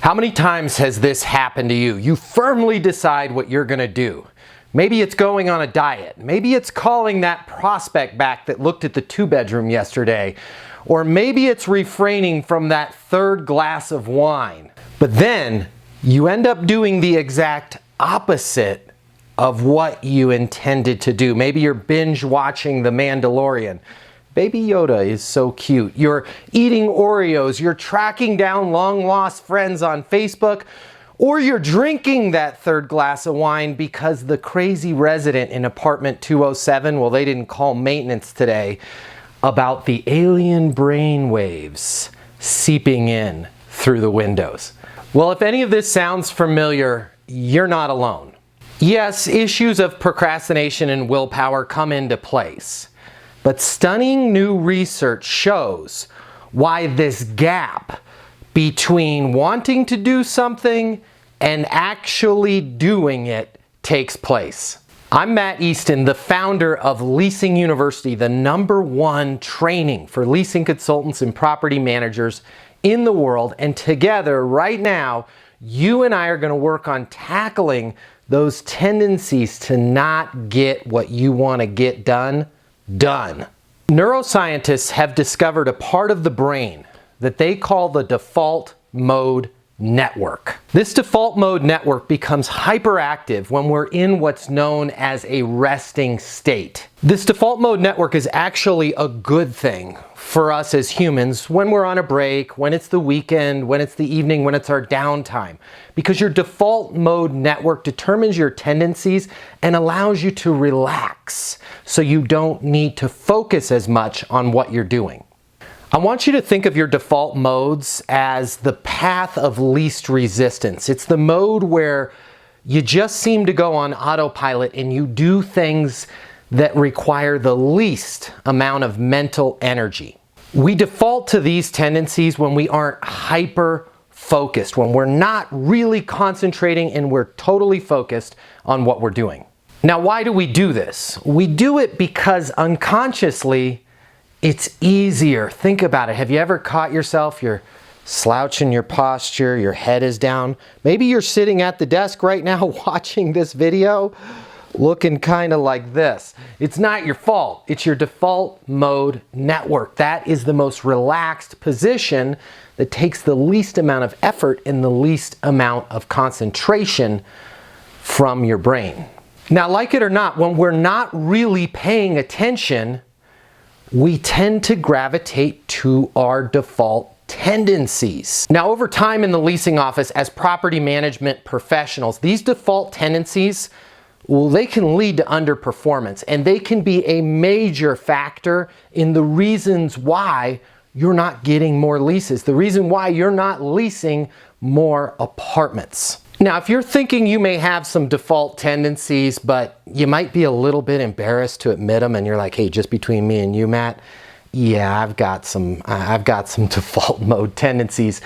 How many times has this happened to you? You firmly decide what you're going to do. Maybe it's going on a diet. Maybe it's calling that prospect back that looked at the 2-bedroom yesterday. Or maybe it's refraining from that 3rd glass of wine. But then you end up doing the exact opposite of what you intended to do. Maybe you're binge watching The Mandalorian. Baby Yoda is so cute. You're eating Oreos, you're tracking down long-lost friends on Facebook, or you're drinking that 3rd glass of wine because the crazy resident in apartment 207, well, they didn't call maintenance today, about the alien brain waves seeping in through the windows. Well, if any of this sounds familiar, you're not alone. Yes, issues of procrastination and willpower come into place. But stunning new research shows why this gap between wanting to do something and actually doing it takes place. I'm Matt Easton, the founder of Leasing University, the #1 training for leasing consultants and property managers in the world. And together, right now, you and I are going to work on tackling those tendencies to not get what you want to get done. Neuroscientists have discovered a part of the brain that they call the default mode network. This default mode network becomes hyperactive when we're in what's known as a resting state. This default mode network is actually a good thing for us as humans when we're on a break, when it's the weekend, when it's the evening, when it's our downtime. Because your default mode network determines your tendencies and allows you to relax so you don't need to focus as much on what you're doing. I want you to think of your default modes as the path of least resistance. It's the mode where you just seem to go on autopilot and you do things that require the least amount of mental energy. We default to these tendencies when we aren't hyper focused, when we're not really concentrating and we're totally focused on what we're doing. Now, why do we do this? We do it because unconsciously it's easier. Think about it. Have you ever caught yourself? You're slouching your posture, your head is down. Maybe you're sitting at the desk right now watching this video, looking kind of like this. It's not your fault. It's your default mode network. That is the most relaxed position that takes the least amount of effort and the least amount of concentration from your brain. Now, like it or not, when we're not really paying attention, we tend to gravitate to our default tendencies. Now, over time in the leasing office as property management professionals, these default tendencies, well, they can lead to underperformance, and they can be a major factor in the reasons why you're not getting more leases, the reason why you're not leasing more apartments. Now, if you're thinking you may have some default tendencies, but you might be a little bit embarrassed to admit them, and you're like, hey, just between me and you, Matt, yeah, I've got some default mode tendencies.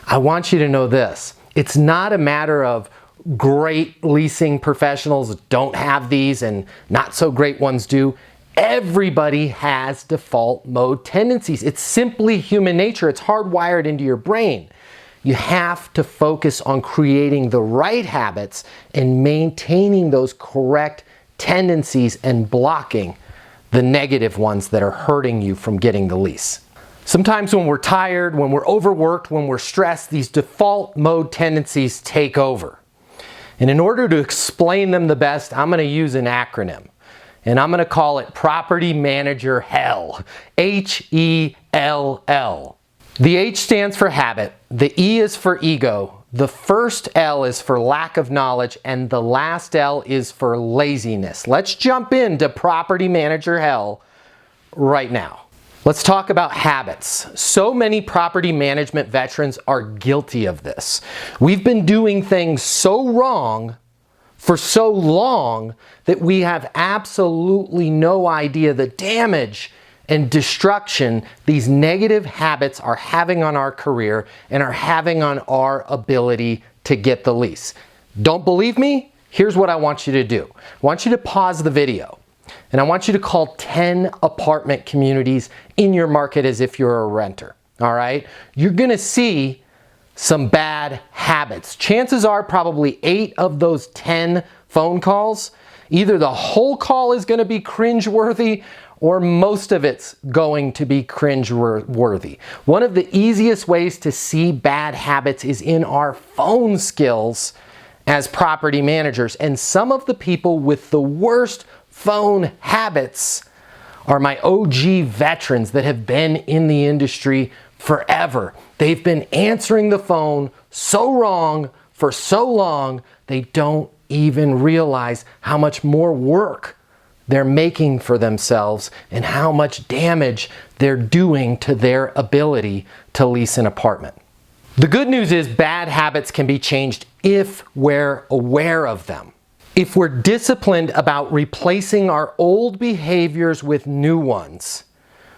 I want you to know this. It's not a matter of great leasing professionals don't have these and not so great ones do. Everybody has default mode tendencies. It's simply human nature. It's hardwired into your brain. You have to focus on creating the right habits and maintaining those correct tendencies and blocking the negative ones that are hurting you from getting the lease. Sometimes when we're tired, when we're overworked, when we're stressed, these default mode tendencies take over. And in order to explain them the best, I'm going to use an acronym. And I'm going to call it Property Manager Hell. H-E-L-L. The H stands for habit, the E is for ego, the first L is for lack of knowledge, and the last L is for laziness. Let's jump into Property Manager Hell right now. Let's talk about habits. So many property management veterans are guilty of this. We've been doing things so wrong for so long that we have absolutely no idea the damage and destruction these negative habits are having on our career and are having on our ability to get the lease. Don't believe me? Here's what I want you to do. I want you to pause the video and I want you to call 10 apartment communities in your market as if you're a renter. All right? You're going to see some bad habits. Chances are probably 8 of those 10 phone calls, either the whole call is going to be cringeworthy or most of it's going to be cringeworthy. One of the easiest ways to see bad habits is in our phone skills as property managers. And some of the people with the worst phone habits are my OG veterans that have been in the industry forever. They've been answering the phone so wrong for so long, they don't even realize how much more work they're making for themselves and how much damage they're doing to their ability to lease an apartment. The good news is bad habits can be changed if we're aware of them. If we're disciplined about replacing our old behaviors with new ones,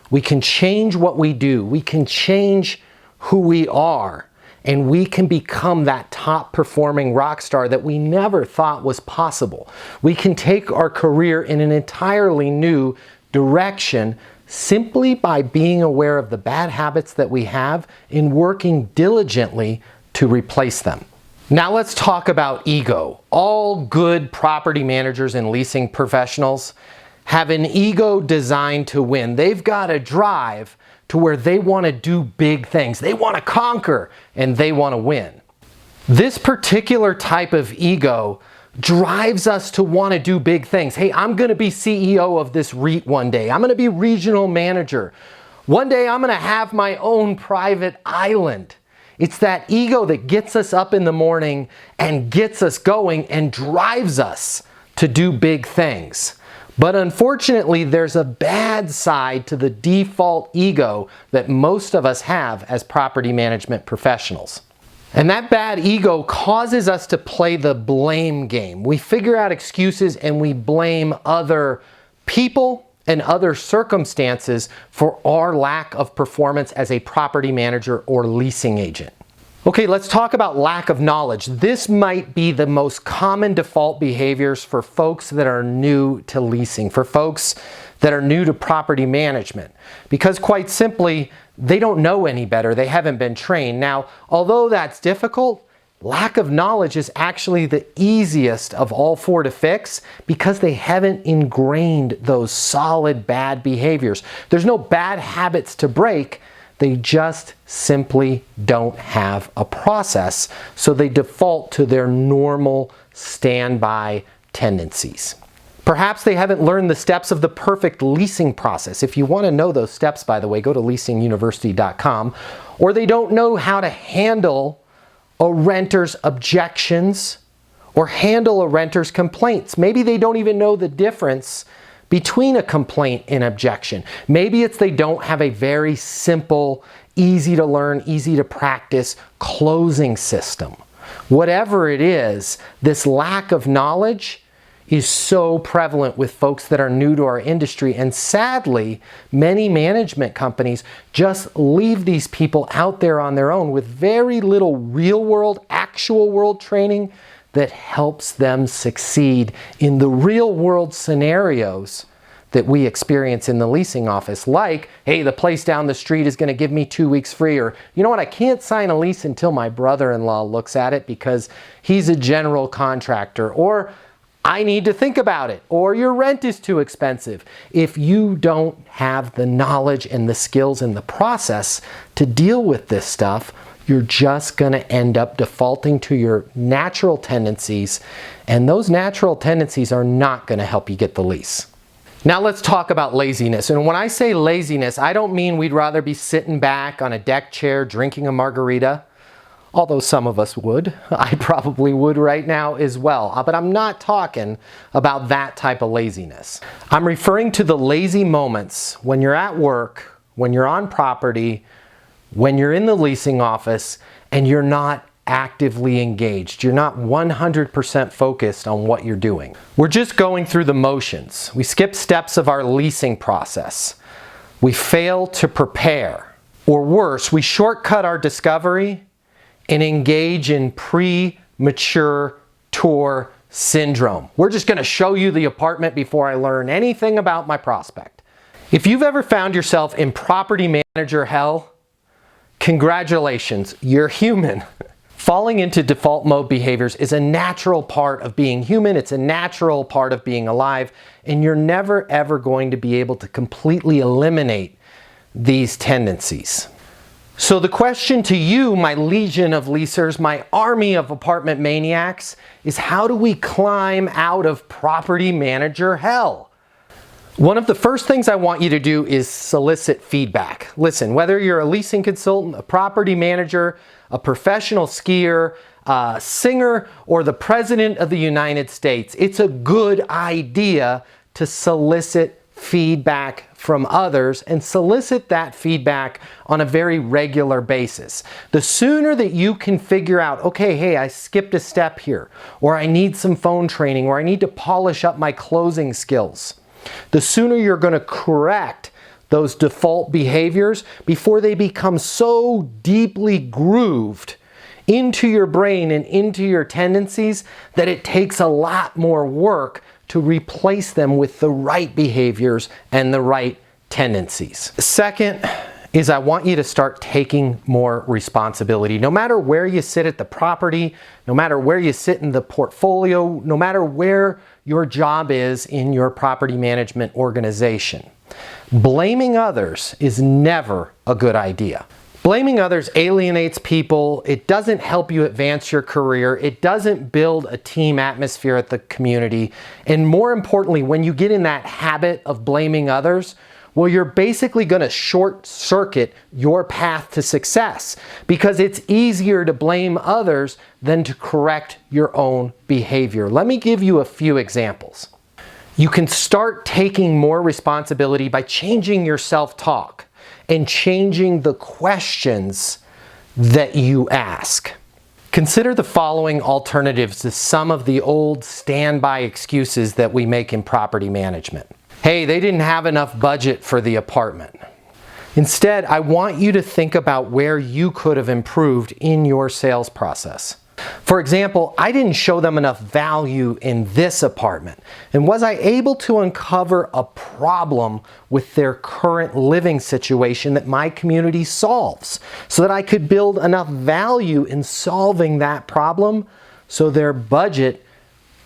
we can change what we do. We can change who we are, and we can become that top performing rock star that we never thought was possible. We can take our career in an entirely new direction simply by being aware of the bad habits that we have and working diligently to replace them. Now let's talk about ego. All good property managers and leasing professionals have an ego designed to win. They've got a drive to where they want to do big things. They want to conquer and they want to win. This particular type of ego drives us to want to do big things. Hey, I'm going to be CEO of this REIT one day. I'm going to be regional manager. One day I'm going to have my own private island. It's that ego that gets us up in the morning and gets us going and drives us to do big things. But unfortunately, there's a bad side to the default ego that most of us have as property management professionals. And that bad ego causes us to play the blame game. We figure out excuses and we blame other people and other circumstances for our lack of performance as a property manager or leasing agent. Okay, let's talk about lack of knowledge. This might be the most common default behaviors for folks that are new to leasing, for folks that are new to property management, because quite simply, they don't know any better. They haven't been trained. Now, although that's difficult, lack of knowledge is actually the easiest of all 4 to fix because they haven't ingrained those solid bad behaviors. There's no bad habits to break. They just simply don't have a process, so they default to their normal standby tendencies. Perhaps they haven't learned the steps of the perfect leasing process. If you want to know those steps, by the way, go to leasinguniversity.com. Or they don't know how to handle a renter's objections or handle a renter's complaints. Maybe they don't even know the difference between a complaint and objection. Maybe it's they don't have a very simple, easy to learn, easy to practice closing system. Whatever it is, this lack of knowledge is so prevalent with folks that are new to our industry, and sadly, many management companies just leave these people out there on their own with very little real-world, actual-world training that helps them succeed in the real-world scenarios that we experience in the leasing office, like, hey, the place down the street is going to give me 2 weeks free, or you know what, I can't sign a lease until my brother-in-law looks at it because he's a general contractor, or I need to think about it, or your rent is too expensive. If you don't have the knowledge and the skills and the process to deal with this stuff, you're just going to end up defaulting to your natural tendencies, and those natural tendencies are not going to help you get the lease. Now let's talk about laziness. And when I say laziness, I don't mean we'd rather be sitting back on a deck chair drinking a margarita, although some of us would. I probably would right now as well. But I'm not talking about that type of laziness. I'm referring to the lazy moments when you're at work, when you're on property, when you're in the leasing office, and you're not actively engaged. You're not 100% focused on what you're doing. We're just going through the motions. We skip steps of our leasing process. We fail to prepare. Or worse, we shortcut our discovery and engage in premature tour syndrome. We're just going to show you the apartment before I learn anything about my prospect. If you've ever found yourself in property manager hell, congratulations, you're human. Falling into default mode behaviors is a natural part of being human. It's a natural part of being alive, and you're never ever going to be able to completely eliminate these tendencies. So the question to you, my legion of leasers, my army of apartment maniacs, is how do we climb out of property manager hell? One of the first things I want you to do is solicit feedback. Listen, whether you're a leasing consultant, a property manager, a professional skier, a singer, or the President of the United States, it's a good idea to solicit feedback from others and solicit that feedback on a very regular basis. The sooner that you can figure out, okay, hey, I skipped a step here, or I need some phone training, or I need to polish up my closing skills, the sooner you're going to correct those default behaviors before they become so deeply grooved into your brain and into your tendencies that it takes a lot more work to replace them with the right behaviors and the right tendencies. Second is I want you to start taking more responsibility. No matter where you sit at the property, no matter where you sit in the portfolio, no matter where your job is in your property management organization, blaming others is never a good idea. Blaming others alienates people. It doesn't help you advance your career. It doesn't build a team atmosphere at the community. And more importantly, when you get in that habit of blaming others, well, you're basically going to short circuit your path to success because it's easier to blame others than to correct your own behavior. Let me give you a few examples. You can start taking more responsibility by changing your self-talk and changing the questions that you ask. Consider the following alternatives to some of the old standby excuses that we make in property management. Hey, they didn't have enough budget for the apartment. Instead, I want you to think about where you could have improved in your sales process. For example, I didn't show them enough value in this apartment. And was I able to uncover a problem with their current living situation that my community solves so that I could build enough value in solving that problem so their budget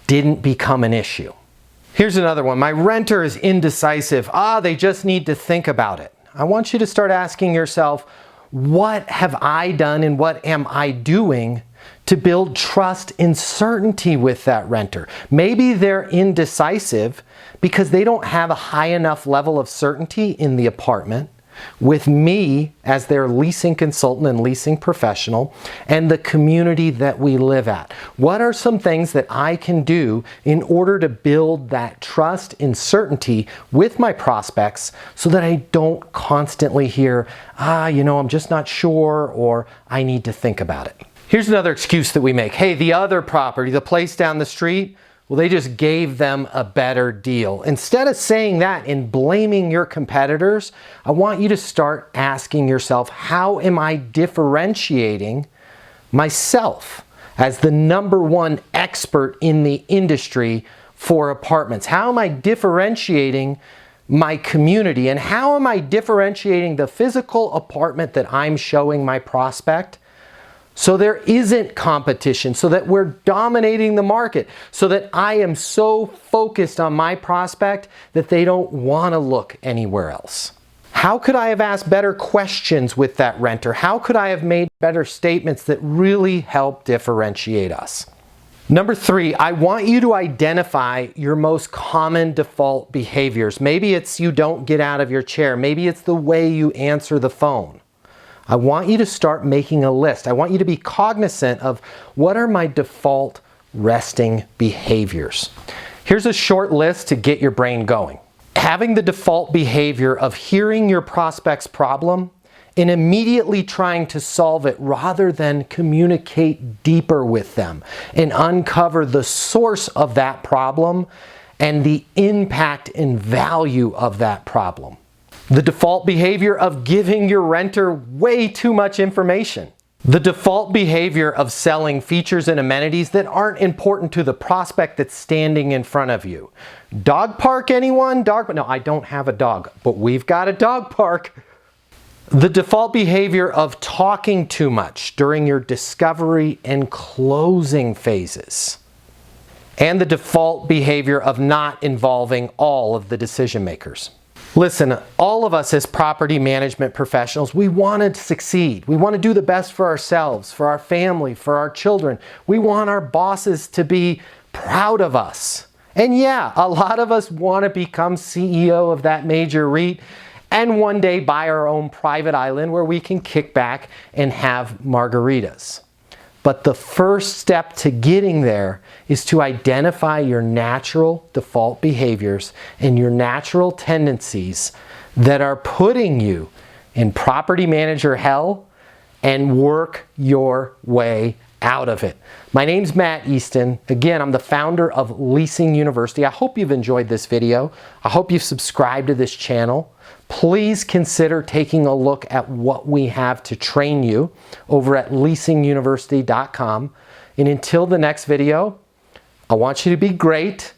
didn't become an issue? Here's another one. My renter is indecisive. They just need to think about it. I want you to start asking yourself, what have I done and what am I doing to build trust and certainty with that renter? Maybe they're indecisive because they don't have a high enough level of certainty in the apartment with me as their leasing consultant and leasing professional and the community that we live at. What are some things that I can do in order to build that trust and certainty with my prospects so that I don't constantly hear, I'm just not sure, or I need to think about it. Here's another excuse that we make. Hey, the other property, the place down the street, well, they just gave them a better deal. Instead of saying that and blaming your competitors, I want you to start asking yourself, how am I differentiating myself as the #1 expert in the industry for apartments? How am I differentiating my community? And how am I differentiating the physical apartment that I'm showing my prospect so there isn't competition, so that we're dominating the market, so that I am so focused on my prospect that they don't want to look anywhere else? How could I have asked better questions with that renter? How could I have made better statements that really help differentiate us? Number 3, I want you to identify your most common default behaviors. Maybe it's you don't get out of your chair. Maybe it's the way you answer the phone. I want you to start making a list. I want you to be cognizant of what are my default resting behaviors. Here's a short list to get your brain going. Having the default behavior of hearing your prospect's problem and immediately trying to solve it rather than communicate deeper with them and uncover the source of that problem and the impact and value of that problem. The default behavior of giving your renter way too much information. The default behavior of selling features and amenities that aren't important to the prospect that's standing in front of you. Dog park, anyone? No, I don't have a dog, but we've got a dog park. The default behavior of talking too much during your discovery and closing phases. And the default behavior of not involving all of the decision makers. Listen, all of us as property management professionals, we want to succeed. We want to do the best for ourselves, for our family, for our children. We want our bosses to be proud of us. And yeah, a lot of us want to become CEO of that major REIT and one day buy our own private island where we can kick back and have margaritas. But the first step to getting there is to identify your natural default behaviors and your natural tendencies that are putting you in property manager hell and work your way out of it. My name's Matt Easton. Again, I'm the founder of Leasing University. I hope you've enjoyed this video. I hope you've subscribed to this channel. Please consider taking a look at what we have to train you over at leasinguniversity.com. And until the next video, I want you to be great.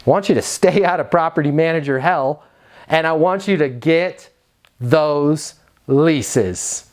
I want you to stay out of property manager hell. And I want you to get those leases.